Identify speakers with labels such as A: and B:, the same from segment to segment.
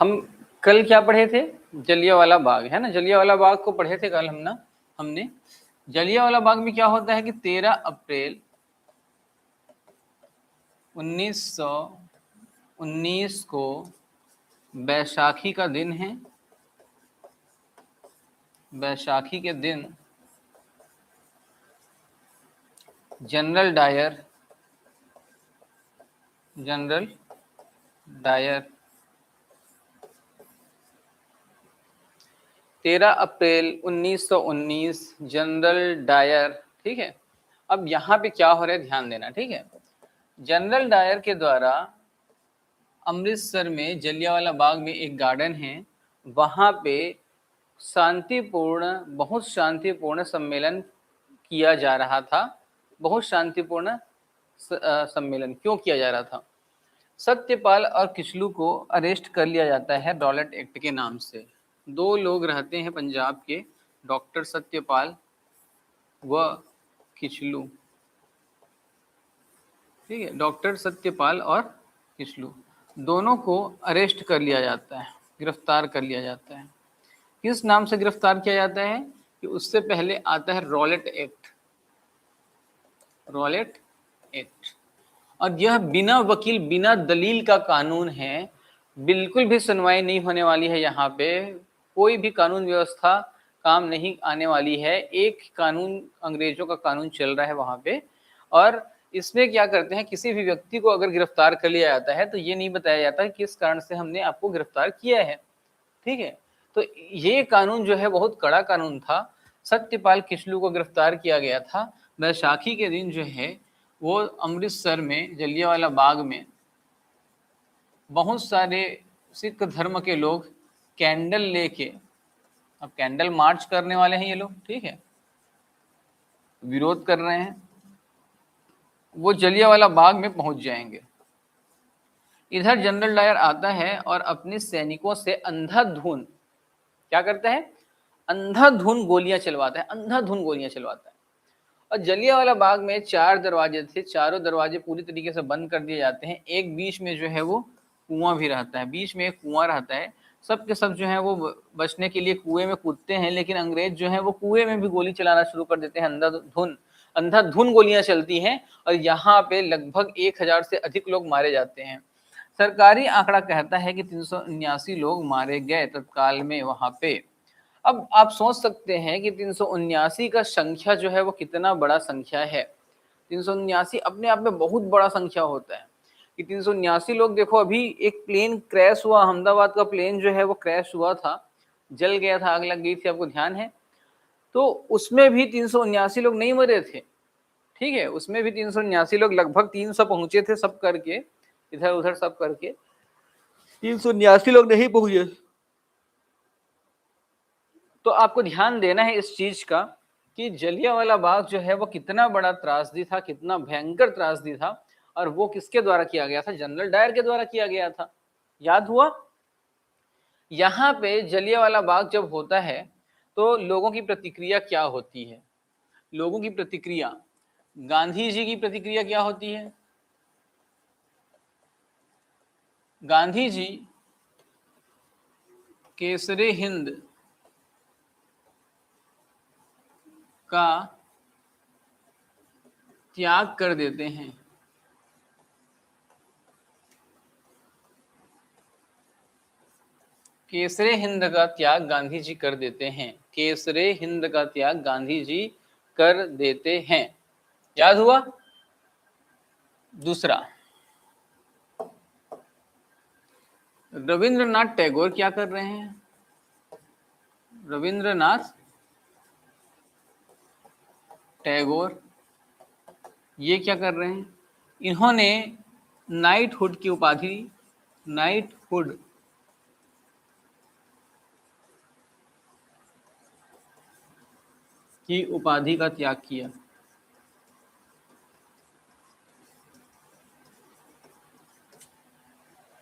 A: हम कल क्या पढ़े थे? जलियांवाला बाग, है ना, जलियांवाला बाग को पढ़े थे कल हमने। जलियांवाला बाग में क्या होता है कि 13 अप्रैल 1919 को बैसाखी का दिन है। बैसाखी के दिन जनरल डायर 13 अप्रैल 1919 जनरल डायर, ठीक है। अब यहाँ पे क्या हो रहा है ध्यान देना, ठीक है। जनरल डायर के द्वारा अमृतसर में जलियांवाला बाग में एक गार्डन है, वहाँ पे बहुत शांतिपूर्ण सम्मेलन किया जा रहा था। बहुत शांतिपूर्ण सम्मेलन क्यों किया जा रहा था? सत्यपाल और किचलू को अरेस्ट कर लिया जाता है रॉलेट एक्ट के नाम से। दो लोग रहते हैं पंजाब के, डॉक्टर सत्यपाल व किचलू, ठीक है। डॉक्टर सत्यपाल और किचलू दोनों को अरेस्ट कर लिया जाता है, गिरफ्तार कर लिया जाता है। किस नाम से गिरफ्तार किया जाता है कि उससे पहले आता है रॉलेट एक्ट। रॉलेट एक्ट, और यह बिना वकील बिना दलील का कानून है। बिल्कुल भी सुनवाई नहीं होने वाली है यहाँ पे, कोई भी कानून व्यवस्था काम नहीं आने वाली है। एक कानून, अंग्रेजों का कानून चल रहा है वहाँ पे। और इसमें क्या करते हैं, किसी भी व्यक्ति को अगर गिरफ्तार कर लिया जाता है तो ये नहीं बताया जाता कि किस कारण से हमने आपको गिरफ्तार किया है, ठीक है। तो ये कानून जो है बहुत कड़ा कानून था। सत्यपाल किचलू को गिरफ्तार किया गया था। बैसाखी के दिन जो है वो अमृतसर में जलियांवाला बाग में बहुत सारे सिख धर्म के लोग कैंडल लेके, अब कैंडल मार्च करने वाले हैं ये लोग, ठीक है, विरोध कर रहे हैं, वो जलियांवाला बाग में पहुंच जाएंगे। इधर जनरल डायर आता है और अपने सैनिकों से अंधाधुन क्या करता है, अंधाधुन गोलियां चलवाता है, अंधाधुन गोलियां चलवाता है। और जलियांवाला बाग में 4 दरवाजे थे, चारों दरवाजे पूरी तरीके से बंद कर दिए जाते हैं। एक बीच में जो है वो कुआं भी रहता है, बीच में एक कुआं रहता है। सब के सब जो है वो बचने के लिए कुएं में कूदते हैं, लेकिन अंग्रेज जो है वो कुएं में भी गोली चलाना शुरू कर देते हैं। अंधाधुन गोलियां चलती हैं और यहाँ पे लगभग 1000 से अधिक लोग मारे जाते हैं। सरकारी आंकड़ा कहता है कि 379 लोग मारे गए तत्काल में वहां पे। अब आप सोच सकते हैं कि 379 का संख्या जो है वो कितना बड़ा संख्या है। 379 अपने आप में बहुत बड़ा संख्या होता है कि 379 लोग। देखो अभी एक प्लेन क्रैश हुआ, अहमदाबाद का प्लेन जो है वो क्रैश हुआ था, जल गया था, आग लग गई थी, आपको ध्यान है? तो उसमें भी 379 लोग नहीं मरे थे, ठीक है। उसमें भी 379 लोग, लगभग 300 पहुंचे थे सब करके, इधर उधर सब करके 379 लोग नहीं पहुंचे। तो आपको ध्यान देना है इस चीज का कि जलियांवाला बाग जो है वो कितना बड़ा त्रासदी था, कितना भयंकर त्रासदी था। और वो किसके द्वारा किया गया था? जनरल डायर के द्वारा किया गया था। याद हुआ? यहाँ पे जलियांवाला बाग जब होता है तो लोगों की प्रतिक्रिया क्या होती है? लोगों की प्रतिक्रिया, गांधी जी की प्रतिक्रिया क्या होती है? गांधी जी केसरे हिंद का त्याग कर देते हैं। केसरे हिंद का त्याग गांधी जी कर देते हैं। केसरे हिंद का त्याग गांधी जी कर देते हैं। याद हुआ? दूसरा, रविंद्रनाथ टैगोर क्या कर रहे हैं? रविंद्रनाथ टैगोर ये क्या कर रहे हैं? इन्होंने नाइटहुड की उपाधि, नाइटहुड की उपाधि का त्याग किया।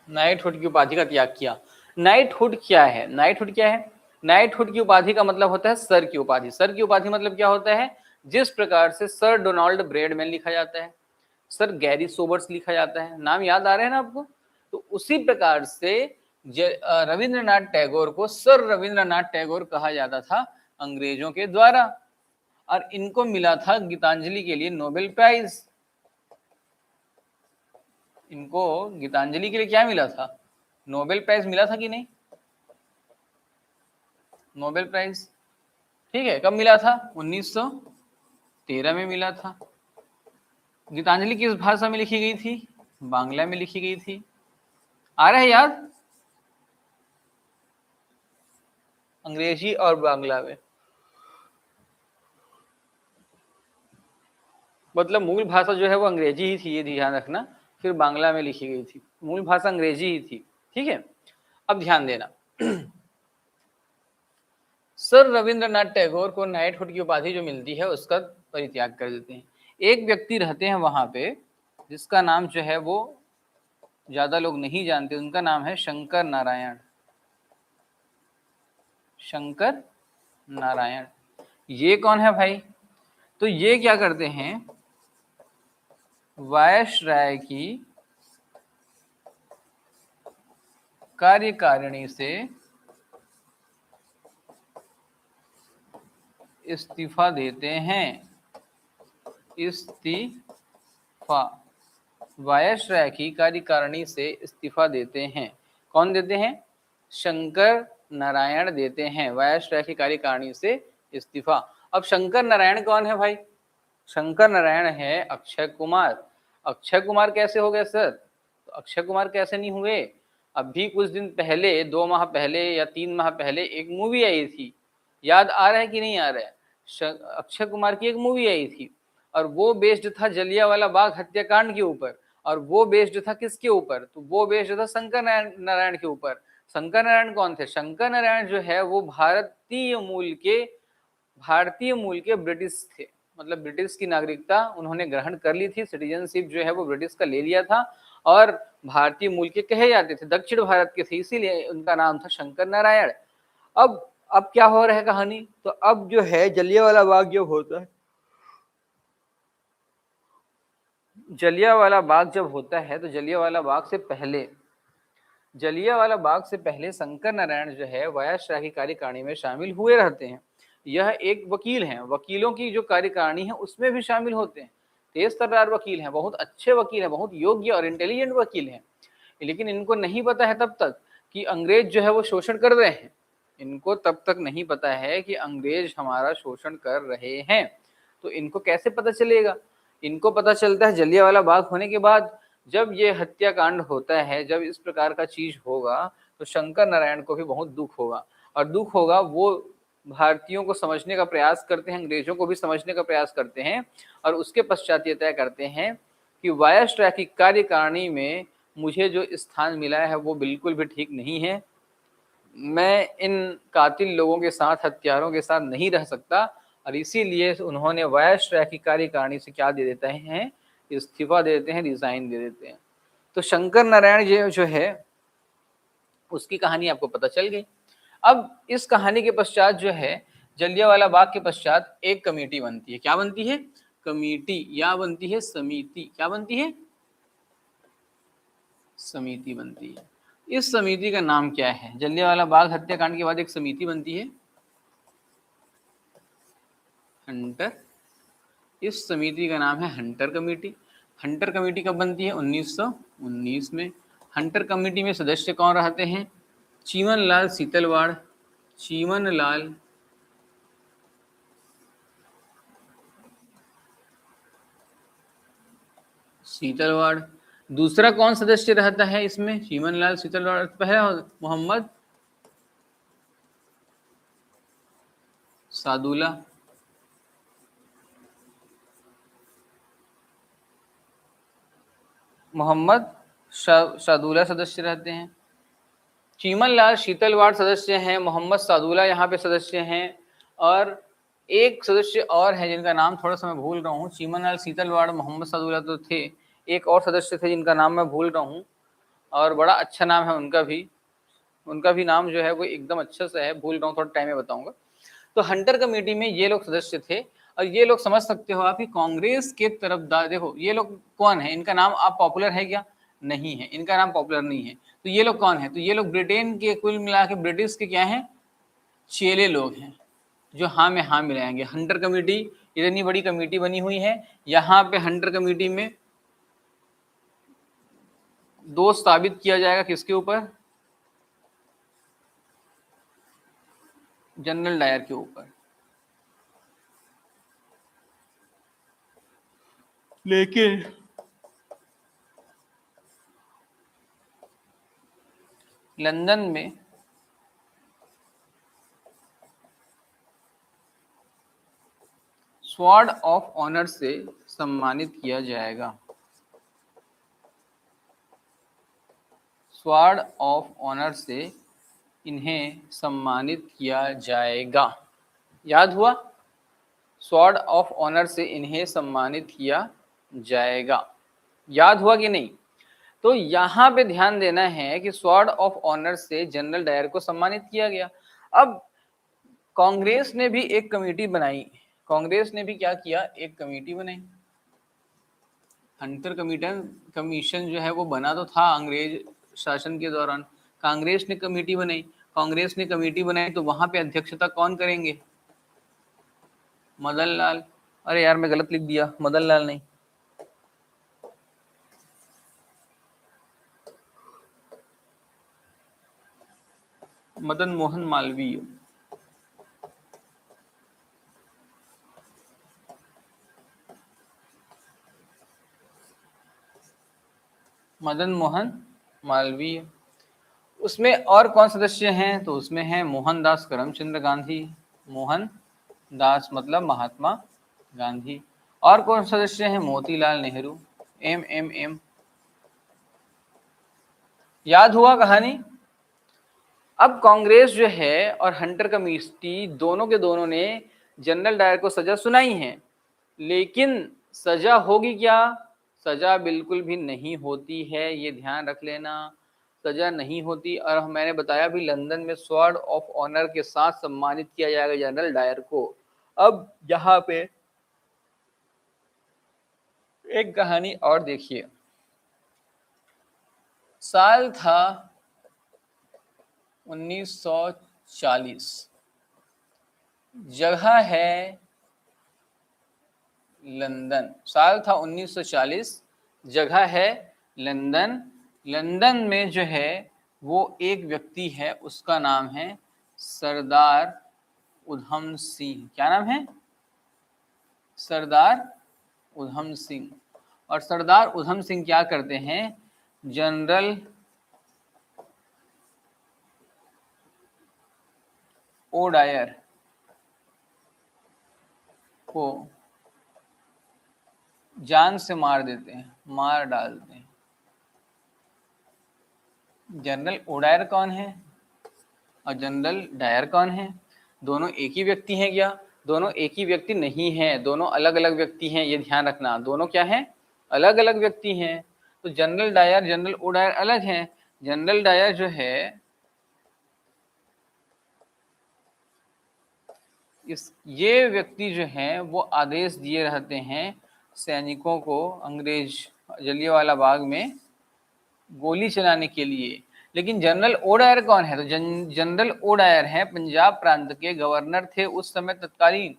A: नाइटहुड की उपाधि का त्याग किया। नाइटहुड क्या है? नाइटहुड क्या है? नाइटहुड की उपाधि का मतलब होता है सर की उपाधि। सर की उपाधि मतलब क्या होता है? जिस प्रकार से सर डोनाल्ड ब्रैडमैन लिखा जाता है, सर गैरी सोबर्स लिखा जाता है, नाम याद आ रहे हैं ना आपको? तो उसी प्रकार से रविंद्रनाथ टैगोर को सर रविंद्रनाथ टैगोर कहा जाता था अंग्रेजों के द्वारा, और इनको मिला था गीतांजलि के लिए नोबेल प्राइज। इनको गीतांजलि के लिए क्या मिला था? नोबेल प्राइज मिला था कि नहीं? नोबेल प्राइज, ठीक है। कब मिला था? 1913 में मिला था। गीतांजलि किस भाषा में लिखी गई थी? बांग्ला में लिखी गई थी। आ रहा है याद? अंग्रेजी और बांग्ला में, मतलब मूल भाषा जो है वो अंग्रेजी ही थी, ये ध्यान रखना। फिर बांग्ला में लिखी गई थी, मूल भाषा अंग्रेजी ही थी, ठीक है। अब ध्यान देना, सर रविंद्रनाथ टैगोर को नाइटहुड की उपाधि जो मिलती है उसका परित्याग कर देते हैं। एक व्यक्ति रहते हैं वहां पे जिसका नाम जो है वो ज्यादा लोग नहीं जानते, उनका नाम है शंकर नारायण। शंकर नारायण, ये कौन है भाई? तो ये क्या करते हैं, वायसराय की कार्यकारिणी से इस्तीफा देते हैं। इस्तीफा, वायसराय की कार्यकारिणी से इस्तीफा देते हैं। कौन देते हैं? शंकर नारायण देते हैं वायसराय की कार्यकारिणी से इस्तीफा। अब शंकर नारायण कौन है भाई? शंकर नारायण है अक्षय कुमार। अक्षय कुमार कैसे हो गए सर? तो अक्षय कुमार कैसे नहीं हुए? अभी कुछ दिन पहले, 2 माह पहले या 3 माह पहले एक मूवी आई थी, याद आ रहा है कि नहीं आ रहा है? अक्षय कुमार की एक मूवी आई थी और वो बेस्ड था जलियांवाला बाग हत्याकांड के ऊपर। और वो बेस्ड था किसके ऊपर? तो वो बेस्ड था शंकर नारायण के ऊपर। शंकर नारायण कौन थे? शंकर नारायण जो है वो भारतीय मूल के ब्रिटिश थे, मतलब ब्रिटिश की नागरिकता उन्होंने ग्रहण कर ली थी, सिटीजनशिप जो है वो ब्रिटिश का ले लिया था और भारतीय मूल के कहे जाते थे, दक्षिण भारत के थे, इसीलिए उनका नाम था शंकर नारायण। अब क्या हो रहा है कहानी? तो अब जो है जलियांवाला बाग जो होता है, जलियांवाला बाग जब होता है तो जलियांवाला बाग से पहले शंकर नारायण जो है वायसराय की कार्यकारिणी में शामिल हुए रहते हैं। यह एक वकील हैं, वकीलों की जो कार्यकारिणी है उसमें भी शामिल होते हैं। तेज तर्रार वकील हैं, बहुत अच्छे वकील हैं, बहुत योग्य और इंटेलिजेंट वकील हैं। लेकिन इनको नहीं पता है तब तक कि अंग्रेज जो है वो शोषण कर रहे हैं। इनको तब तक नहीं पता है कि अंग्रेज हमारा शोषण कर रहे हैं। तो इनको कैसे पता चलेगा? इनको पता चलता है जलियांवाला बाग होने के बाद। जब ये हत्याकांड होता है, जब इस प्रकार का चीज होगा तो शंकर नारायण को भी बहुत दुख होगा, और दुख होगा, वो भारतीयों को समझने का प्रयास करते हैं, अंग्रेजों को भी समझने का प्रयास करते हैं, और उसके पश्चात ये तय करते हैं कि वायसराय की कार्यकारिणी में मुझे जो स्थान मिला है वो बिल्कुल भी ठीक नहीं है। मैं इन कातिल लोगों के साथ, हत्यारों के साथ नहीं रह सकता, और इसीलिए उन्होंने वायसराय की कार्यकारिणी से क्या दे देते हैं? इस्तीफा दे देते हैं, रिजाइन दे देते हैं। तो शंकर नारायण जो है उसकी कहानी आपको पता चल गई। अब इस कहानी के पश्चात जो है जलियांवाला बाग के पश्चात एक कमेटी बनती है। क्या बनती है? कमेटी, या बनती है समिति। क्या बनती है? समिति बनती है। इस समिति का नाम क्या है? जलियांवाला बाग हत्याकांड के बाद एक समिति बनती है, हंटर। इस समिति का नाम है हंटर कमेटी। हंटर कमेटी कब बनती है? 1919 में। हंटर कमेटी में सदस्य कौन रहते हैं? चीमनलाल सीतलवाड़। चीमनलाल सीतलवाड़। दूसरा कौन सदस्य रहता है इसमें? चीमनलाल सीतलवाड़। पहला मोहम्मद सादुल्ला। मोहम्मद सादुल्ला सदस्य रहते हैं। चीमनलाल सीतलवाड़ सदस्य हैं, मोहम्मद सादुल्ला यहाँ पे सदस्य हैं, और एक सदस्य और है जिनका नाम थोड़ा सा मैं भूल रहा हूँ। चीमनलाल सीतलवाड़, मोहम्मद सादुल्ला तो थे, एक और सदस्य थे जिनका नाम मैं भूल रहा हूँ, और बड़ा अच्छा नाम है उनका भी नाम जो है वो एकदम अच्छा सा है, भूल रहा हूँ, थोड़ा टाइम में बताऊंगा। तो हंटर कमेटी में ये लोग सदस्य थे, और ये लोग समझ सकते हो आप कि कांग्रेस के तरफदार। देखो ये लोग कौन है, इनका नाम आप पॉपुलर है क्या? नहीं है, इनका नाम पॉपुलर नहीं है। तो ये लोग कौन है? तो ये लोग ब्रिटेन के, कुल मिला के ब्रिटिश के क्या हैं, चेले लोग हैं जो हाँ में हाँ मिलाएंगे। हंटर कमेटी, इतनी बड़ी कमेटी बनी हुई है, यहाँ पे हंटर कमेटी में दोष साबित किया जाएगा किसके ऊपर? जनरल डायर के ऊपर। लेकिन लंदन में स्वॉर्ड ऑफ ऑनर से सम्मानित किया जाएगा। स्वॉर्ड ऑफ ऑनर से इन्हें सम्मानित किया जाएगा। याद हुआ? स्वॉर्ड ऑफ ऑनर से इन्हें सम्मानित किया जाएगा। याद हुआ कि नहीं? तो यहाँ पे ध्यान देना है कि स्वॉर्ड ऑफ ऑनर से जनरल डायर को सम्मानित किया गया। अब कांग्रेस ने भी एक कमेटी बनाई। कांग्रेस ने भी क्या किया? एक कमेटी बनाई। हंटर कमीशन जो है वो बना तो था अंग्रेज शासन के दौरान। कांग्रेस ने कमेटी बनाई। कांग्रेस ने कमेटी बनाई तो वहां पे अध्यक्षता कौन करेंगे? मदन लाल। अरे यार मैं गलत लिख दिया, मदन लाल नहीं, मदन मोहन मालवीय। मदन मोहन मालवीय। उसमें और कौन सदस्य हैं? तो उसमें है मोहनदास करमचंद गांधी। मोहन दास मतलब महात्मा गांधी। और कौन सदस्य हैं? मोतीलाल नेहरू। एम। याद हुआ कहानी? अब कांग्रेस जो है और हंटर कमेटी दोनों के दोनों ने जनरल डायर को सजा सुनाई है, लेकिन सजा होगी क्या? सजा बिल्कुल भी नहीं होती है, ये ध्यान रख लेना, सजा नहीं होती। और मैंने बताया भी लंदन में स्वॉर्ड ऑफ ऑनर के साथ सम्मानित किया जाएगा जनरल डायर को। अब यहाँ पे एक कहानी और देखिए। साल था 1940, जगह है लंदन। साल था 1940, जगह है लंदन। लंदन में जो है वो एक व्यक्ति है, उसका नाम है सरदार उधम सिंह। क्या नाम है? सरदार उधम सिंह। और सरदार उधम सिंह क्या करते हैं? जनरल ओडायर को जान से मार देते हैं, मार डालते हैं। जनरल ओडायर कौन है और जनरल डायर कौन है? दोनों एक ही व्यक्ति हैं क्या? दोनों एक ही व्यक्ति नहीं है, दोनों अलग अलग व्यक्ति हैं, ये ध्यान रखना। दोनों क्या हैं? अलग अलग व्यक्ति हैं। तो जनरल डायर, जनरल ओडायर अलग हैं। जनरल डायर जो है ये व्यक्ति जो है वो आदेश दिए रहते हैं सैनिकों को अंग्रेज जलियांवाला बाग में गोली चलाने के लिए। लेकिन जनरल ओडायर कौन है? तो जनरल ओडायर है पंजाब प्रांत के गवर्नर थे उस समय तत्कालीन।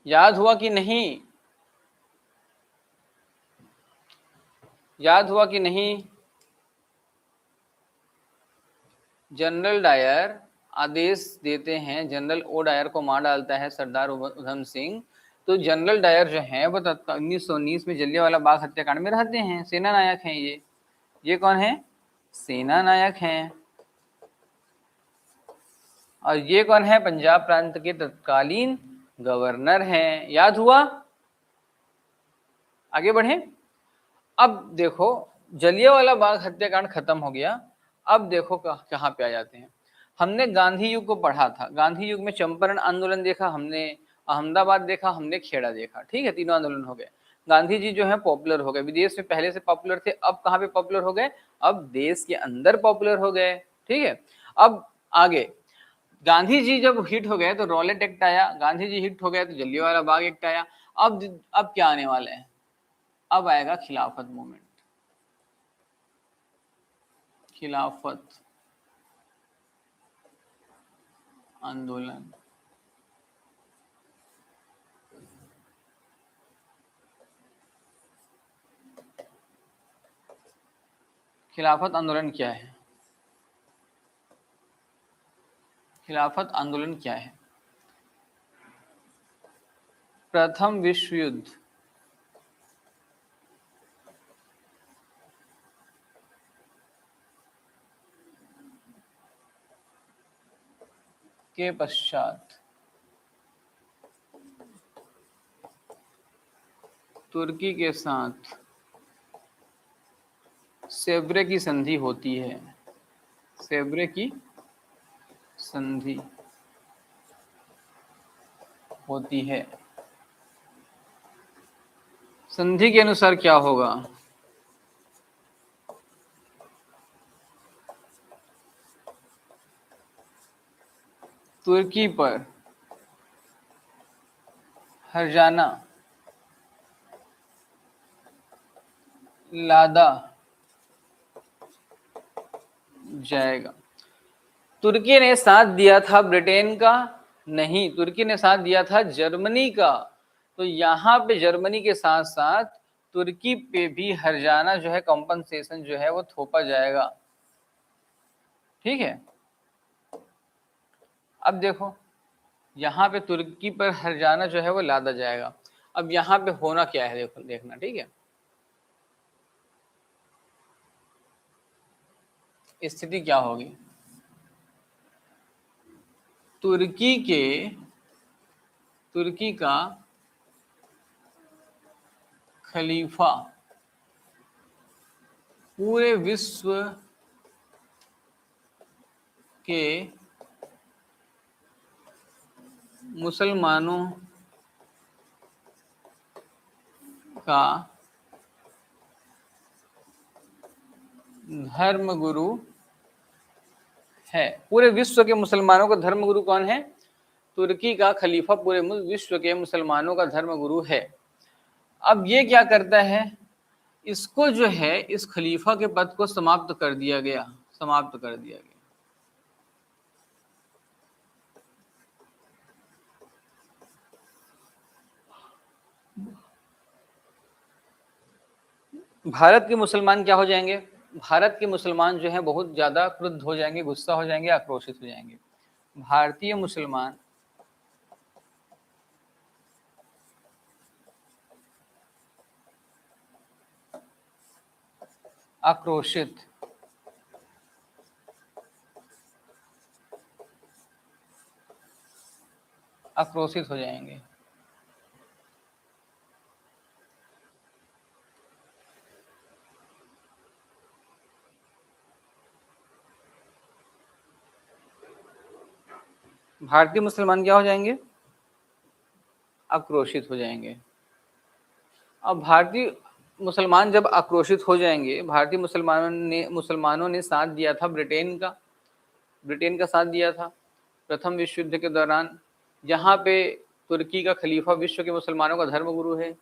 A: याद हुआ कि नहीं? याद हुआ कि नहीं? जनरल डायर आदेश देते हैं, जनरल ओडायर को मार डालता है सरदार उधम सिंह। तो जनरल डायर जो है वो 1919 में जलियांवाला बाग हत्याकांड में रहते हैं, सेना नायक हैं ये कौन है? सेना नायक हैं। और ये कौन है? पंजाब प्रांत के तत्कालीन गवर्नर हैं। याद हुआ? आगे बढ़े। अब देखो जलियांवाला बाग हत्याकांड खत्म हो गया। अब देखो कहाँ पे आ जाते हैं। हमने गांधी युग को पढ़ा था, गांधी युग में चंपारण आंदोलन देखा हमने, अहमदाबाद देखा हमने, खेड़ा देखा, ठीक है, तीनों आंदोलन हो गए। गांधी जी जो है पॉपुलर हो गए, विदेश में पहले से पॉपुलर थे, अब कहाँ पे पॉपुलर हो गए, अब देश के अंदर पॉपुलर हो गए, ठीक है। अब आगे गांधी जी जब हिट हो गए तो रॉलेट एक्ट आया, गांधी जी हिट हो गए तो जलियांवाला बाग एक्ट आया। अब क्या आने वाले हैं, अब आएगा खिलाफत मूवमेंट, खिलाफत आंदोलन। खिलाफत आंदोलन क्या है, खिलाफत आंदोलन क्या है? प्रथम विश्व युद्ध के पश्चात तुर्की के साथ सेव्रे की संधि होती है, सेव्रे की संधि होती है। संधि के अनुसार क्या होगा, तुर्की पर हर्जाना लादा जाएगा। तुर्की ने साथ दिया था ब्रिटेन का, नहीं, तुर्की ने साथ दिया था जर्मनी का। तो यहाँ पे जर्मनी के साथ साथ तुर्की पे भी हर्जाना जो है कॉम्पनसेशन जो है वो थोपा जाएगा, ठीक है। अब देखो यहाँ पे तुर्की पर हर्जाना जो है वो लादा जाएगा। अब यहाँ पे होना क्या है, देखो देखना, ठीक है। स्थिति क्या होगी, तुर्की का खलीफा पूरे विश्व के मुसलमानों का धर्म गुरु है। पूरे विश्व के मुसलमानों का धर्म गुरु कौन है, तुर्की का खलीफा पूरे विश्व के मुसलमानों का धर्म गुरु है। अब ये क्या करता है, इसको जो है इस खलीफा के पद को समाप्त कर दिया गया, समाप्त कर दिया गया। भारत के मुसलमान क्या हो जाएंगे, भारत के मुसलमान जो हैं बहुत ज्यादा क्रुद्ध हो जाएंगे, गुस्सा हो जाएंगे, आक्रोशित हो जाएंगे। भारतीय मुसलमान आक्रोशित आक्रोशित हो जाएंगे। भारतीय मुसलमान क्या हो जाएंगे, आक्रोशित हो जाएंगे। अब भारतीय मुसलमान जब आक्रोशित हो जाएंगे, भारतीय मुसलमानों ने साथ दिया था ब्रिटेन का साथ दिया था प्रथम विश्व युद्ध के दौरान, जहाँ पे तुर्की का खलीफा विश्व के मुसलमानों का धर्म गुरु है,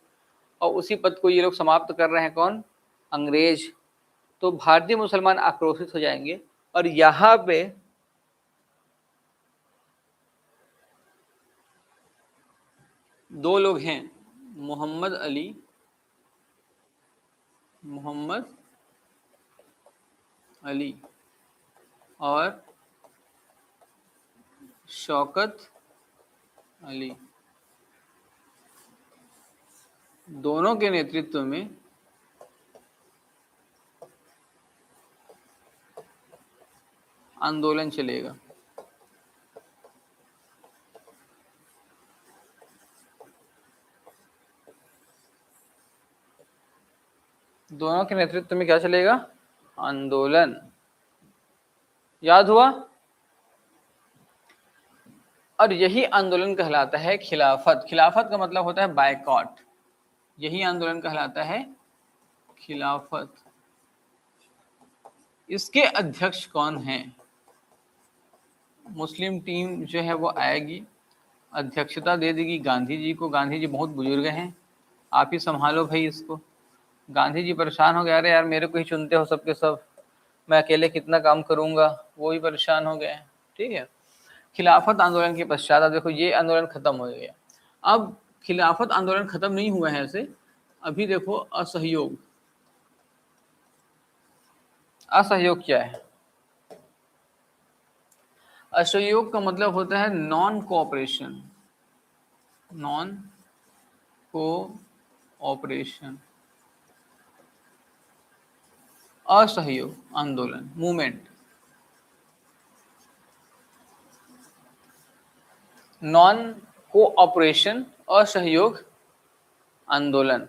A: और उसी पद को ये लोग समाप्त कर रहे हैं, कौन, अंग्रेज। तो भारतीय मुसलमान आक्रोशित हो जाएंगे। और यहाँ पे दो लोग हैं, मोहम्मद अली और शौकत अली, दोनों के नेतृत्व में आंदोलन चलेगा। दोनों के नेतृत्व में क्या चलेगा, आंदोलन। याद हुआ, और यही आंदोलन कहलाता है खिलाफत। खिलाफत का मतलब होता है बायकॉट। यही आंदोलन कहलाता है खिलाफत। इसके अध्यक्ष कौन हैं? मुस्लिम टीम जो है वो आएगी, अध्यक्षता दे देगी गांधी जी को। गांधी जी बहुत बुजुर्ग हैं, आप ही संभालो भाई इसको। गांधी जी परेशान हो गए, अरे यार मेरे को ही चुनते हो सबके सब, मैं अकेले कितना काम करूंगा, वो भी परेशान हो गए। ठीक है, खिलाफत आंदोलन के पश्चात अब देखो ये आंदोलन खत्म हो गया। अब खिलाफत आंदोलन खत्म नहीं हुआ है ऐसे, अभी देखो असहयोग। असहयोग क्या है? असहयोग का मतलब होता है नॉन कोऑपरेशन। नॉन कोऑपरेशन, असहयोग आंदोलन, मूवमेंट। नॉन कोऑपरेशन, असहयोग आंदोलन।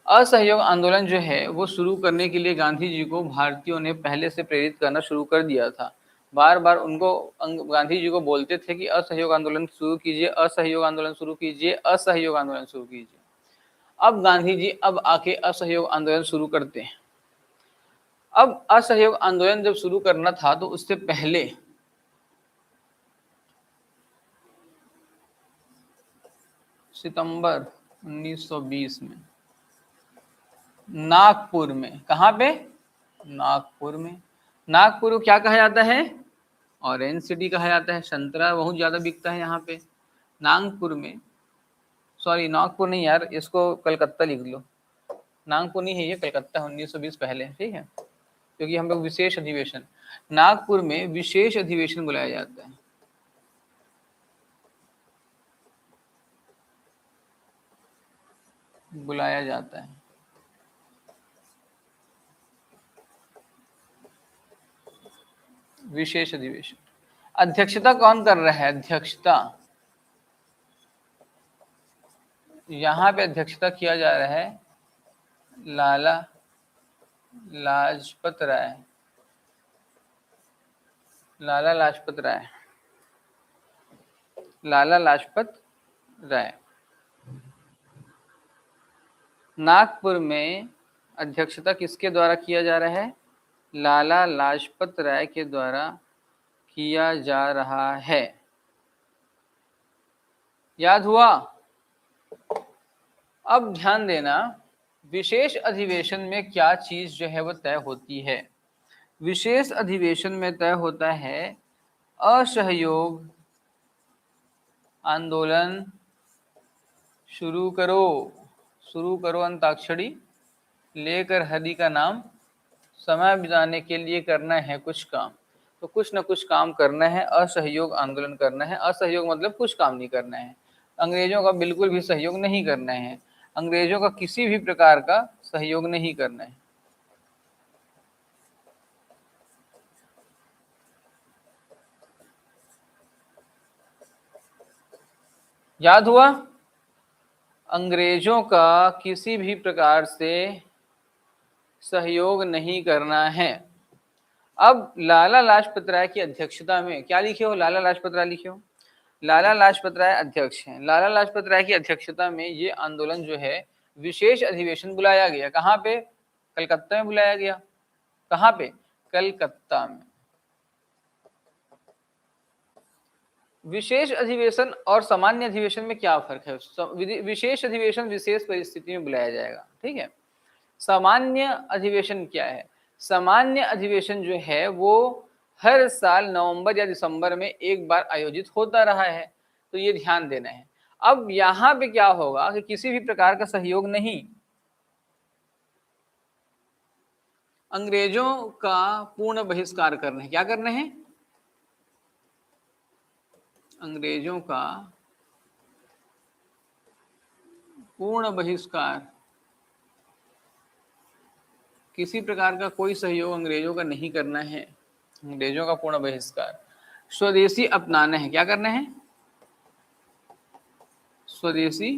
A: असहयोग आंदोलन जो है वो शुरू करने के लिए गांधी जी को भारतीयों ने पहले से प्रेरित करना शुरू कर दिया था। बार बार उनको गांधी जी को बोलते थे कि असहयोग आंदोलन शुरू कीजिए, असहयोग आंदोलन शुरू कीजिए, असहयोग आंदोलन शुरू कीजिए। अब गांधी जी अब आके असहयोग आंदोलन शुरू करते हैं। अब असहयोग आंदोलन जब शुरू करना था तो उससे पहले सितंबर 1920 में नागपुर में, कहाँ पे? नागपुर में। नागपुर को क्या कहा जाता है? ऑरेंज सिटी कहा जाता है, संतरा बहुत ज्यादा बिकता है यहाँ पे। नागपुर में, सॉरी नागपुर नहीं यार, इसको कलकत्ता लिख लो। नागपुर नहीं है ये, कलकत्ता 1920 पहले, ठीक है, क्योंकि हम लोग विशेष अधिवेशन, नागपुर में विशेष अधिवेशन बुलाया जाता है। बुलाया जाता है विशेष अधिवेशन। अध्यक्षता कौन कर रहा है? अध्यक्षता यहाँ पे अध्यक्षता किया जा रहा है लाला लाजपत राय। लाला लाजपत राय, लाला लाजपत राय। नागपुर में अध्यक्षता किसके द्वारा किया जा रहा है? लाला लाजपत राय के द्वारा किया जा रहा है। याद हुआ? अब ध्यान देना, विशेष अधिवेशन में क्या चीज जो है वो तय होती है? विशेष अधिवेशन में तय होता है असहयोग आंदोलन शुरू करो। शुरू करो अंताक्षरी, लेकर हरि का नाम, समय बिताने के लिए करना है कुछ काम। तो कुछ न कुछ काम करना है, असहयोग आंदोलन करना है। असहयोग मतलब कुछ काम नहीं करना है, अंग्रेजों का बिल्कुल भी सहयोग नहीं करना है, अंग्रेजों का किसी भी प्रकार का सहयोग नहीं करना है। याद हुआ? अंग्रेजों का किसी भी प्रकार से सहयोग नहीं करना है। अब लाला लाजपत राय की अध्यक्षता में, क्या लिखे हो? लाला लाजपत राय लिखे हो। लाला लाजपत राय अध्यक्ष हैं। लाला लाजपत राय की अध्यक्षता में ये आंदोलन जो है विशेष अधिवेशन बुलाया गया। कहाँ पे? कलकत्ता में बुलाया गया। कहाँ पे? कलकत्ता में। विशेष अधिवेशन और सामान्य अधिवेशन में क्या फर्क है? विशेष अधिवेशन विशेष परिस्थिति में बुलाया जाएगा, ठीक है। सामान्य अधिवेशन क्या है? सामान्य अधिवेशन जो है वो हर साल नवंबर या दिसंबर में एक बार आयोजित होता रहा है, तो ये ध्यान देना है। अब यहाँ पे क्या होगा कि किसी भी प्रकार का सहयोग नहीं, अंग्रेजों का पूर्ण बहिष्कार करना है। क्या करना है? अंग्रेजों का पूर्ण बहिष्कार, किसी प्रकार का कोई सहयोग अंग्रेजों का नहीं करना है, अंग्रेजों का पूर्ण बहिष्कार। स्वदेशी अपनाना है। क्या करना है? स्वदेशी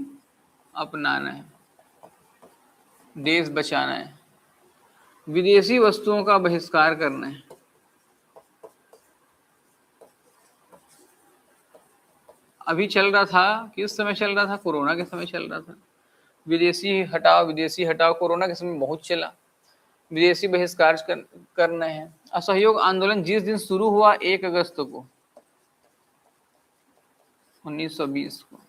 A: अपनाना है, देश बचाना है। विदेशी वस्तुओं का बहिष्कार करना है। अभी चल रहा था, किस समय चल रहा था? कोरोना के समय चल रहा था। विदेशी हटाओ, विदेशी हटाओ, कोरोना के समय बहुत चला। विदेशी बहिष्कार करना है। असहयोग आंदोलन जिस दिन शुरू हुआ 1 अगस्त को 1920 को,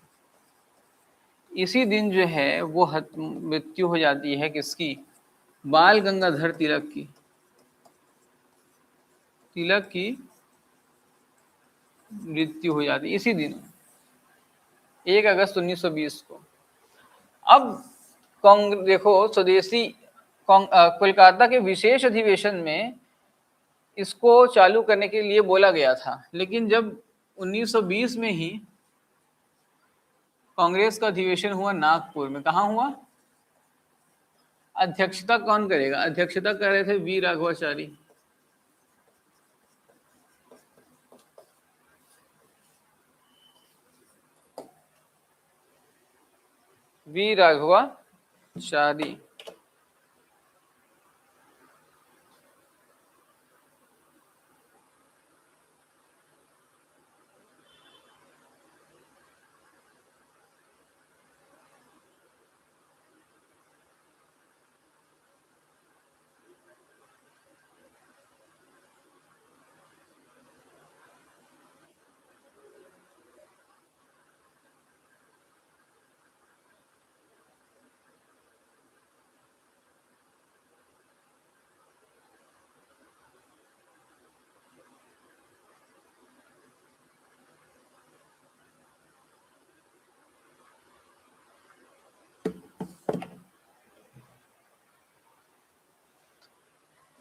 A: इसी दिन जो है वो मृत्यु हो जाती है किसकी? बाल गंगाधर तिलक की। तिलक की मृत्यु हो जाती इसी दिन 1 अगस्त 1920 को। अब कांग्रेस देखो, स्वदेशी कोलकाता के विशेष अधिवेशन में इसको चालू करने के लिए बोला गया था, लेकिन जब 1920 में ही कांग्रेस का अधिवेशन हुआ नागपुर में, कहाँ हुआ? अध्यक्षता कौन करेगा? अध्यक्षता कर रहे थे V Raghavachari. V Raghavachari.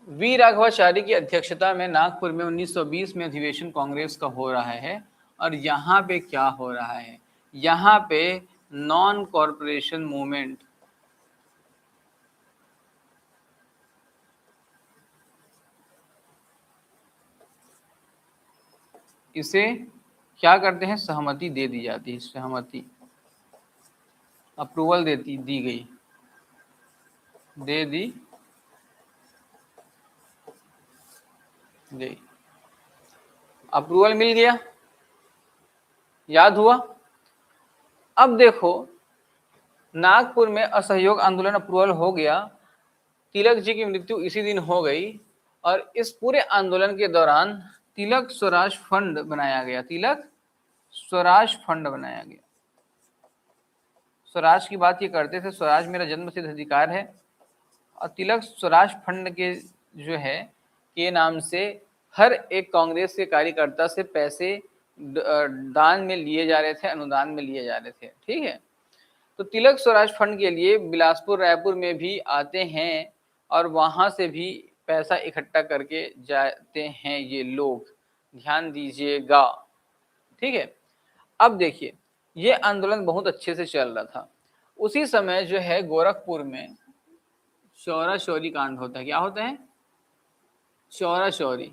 A: V Raghavachari की अध्यक्षता में नागपुर में 1920 में अधिवेशन कांग्रेस का हो रहा है। और यहाँ पे क्या हो रहा है? यहाँ पे नॉन कॉरपोरेशन मूवमेंट, इसे क्या करते हैं? सहमति दे दी जाती है। सहमति, अप्रूवल दे दी गई, दे दी गई, अप्रूवल मिल गया। याद हुआ? अब देखो, नागपुर में असहयोग आंदोलन अप्रूवल हो गया, तिलक जी की मृत्यु इसी दिन हो गई, और इस पूरे आंदोलन के दौरान तिलक स्वराज फंड बनाया गया। तिलक स्वराज फंड बनाया गया। स्वराज की बात ये करते थे, स्वराज मेरा जन्मसिद्ध अधिकार है, और तिलक स्वराज फंड के जो है के नाम से हर एक कांग्रेस के कार्यकर्ता से पैसे दान में लिए जा रहे थे, अनुदान में लिए जा रहे थे। ठीक है, तो तिलक स्वराज फंड के लिए बिलासपुर, रायपुर में भी आते हैं और वहां से भी पैसा इकट्ठा करके जाते हैं ये लोग, ध्यान दीजिएगा। ठीक है, अब देखिए, ये आंदोलन बहुत अच्छे से चल रहा था। उसी समय जो है गोरखपुर में चौरा चौरी कांड होता है। क्या होता है? चौरा चौरी।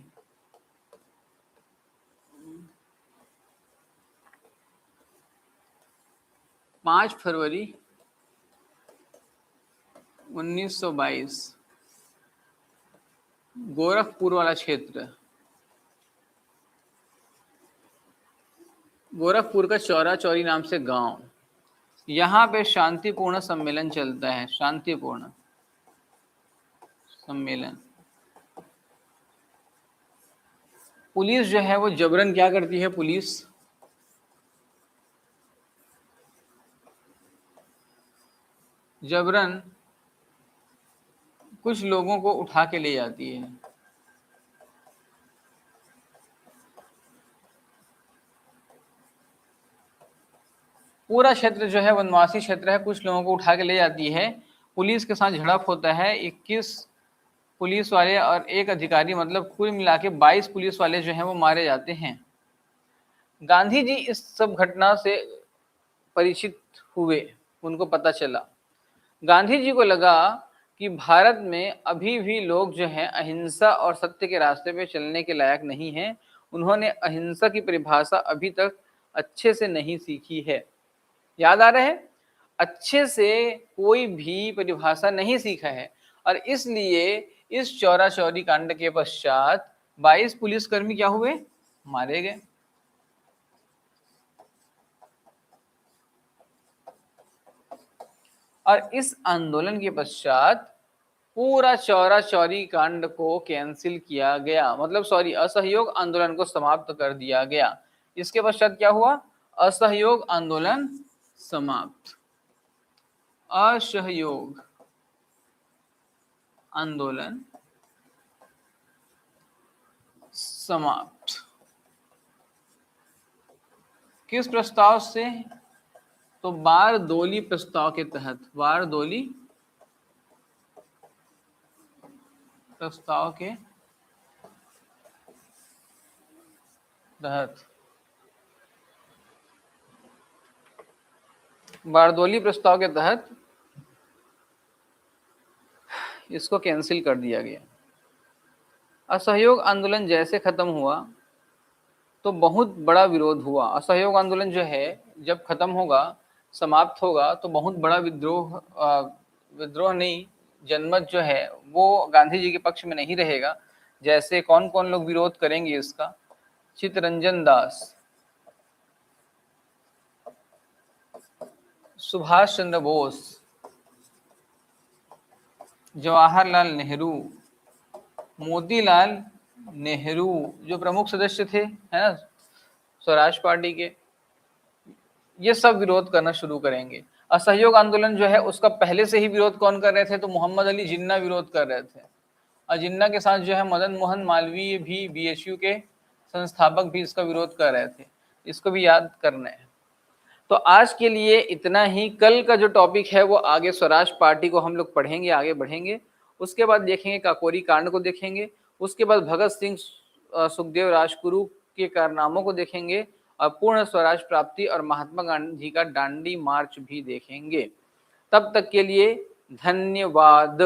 A: पाँच फरवरी 1922, गोरखपुर वाला क्षेत्र, गोरखपुर का चौरा चौरी नाम से गांव, यहाँ पे शांतिपूर्ण सम्मेलन चलता है। शांतिपूर्ण सम्मेलन। पुलिस जो है वो जबरन क्या करती है? पुलिस जबरन कुछ लोगों को उठा के ले जाती है। पूरा क्षेत्र जो है वनवासी क्षेत्र है, कुछ लोगों को उठा के ले जाती है। पुलिस के साथ झड़प होता है। 21 पुलिस वाले और एक अधिकारी, मतलब कुल मिला के 22 पुलिस वाले जो हैं वो मारे जाते हैं। गांधी जी इस सब घटना से परिचित हुए, उनको पता चला। गांधी जी को लगा कि भारत में अभी भी लोग जो हैं अहिंसा और सत्य के रास्ते पे चलने के लायक नहीं हैं। उन्होंने अहिंसा की परिभाषा अभी तक अच्छे से नहीं सीखी है। याद आ रहा है? अच्छे से कोई भी परिभाषा नहीं सीखा है, और इसलिए इस चौरा चौरी कांड के पश्चात 22 पुलिसकर्मी क्या हुए? मारे गए। और इस आंदोलन के पश्चात पूरा चौरा चौरी कांड को कैंसिल किया गया, मतलब सॉरी, असहयोग आंदोलन को समाप्त कर दिया गया। इसके पश्चात क्या हुआ? असहयोग आंदोलन समाप्त। असहयोग आंदोलन समाप्त। किस प्रस्ताव से? तो बारदोली प्रस्ताव के तहत, बारदोली प्रस्ताव के तहत, बारदोली प्रस्ताव के तहत इसको कैंसिल कर दिया गया। असहयोग आंदोलन जैसे खत्म हुआ तो बहुत बड़ा विरोध हुआ। असहयोग आंदोलन जो है जब खत्म होगा, समाप्त होगा, तो बहुत बड़ा विद्रोह नहीं, जनमत जो है वो गांधी जी के पक्ष में नहीं रहेगा। जैसे कौन कौन लोग विरोध करेंगे इसका? चित्तरंजन दास, सुभाष चंद्र बोस, जवाहरलाल नेहरू, मोतीलाल नेहरू जो प्रमुख सदस्य थे, है ना, स्वराज पार्टी के, ये सब विरोध करना शुरू करेंगे। असहयोग आंदोलन जो है उसका पहले से ही विरोध कौन कर रहे थे? तो मोहम्मद अली जिन्ना विरोध कर रहे थे। और जिन्ना के साथ जो है मदन मोहन मालवीय भी, बीएचयू के संस्थापक भी इसका विरोध कर रहे थे। इसको भी याद करना है। तो आज के लिए इतना ही। कल का जो टॉपिक है वो आगे स्वराज पार्टी को हम लोग पढ़ेंगे, आगे बढ़ेंगे। उसके बाद देखेंगे काकोरी कांड को देखेंगे। उसके बाद भगत सिंह, सुखदेव, राजगुरु के कारनामों को देखेंगे और पूर्ण स्वराज प्राप्ति और महात्मा गांधी का दांडी मार्च भी देखेंगे। तब तक के लिए धन्यवाद।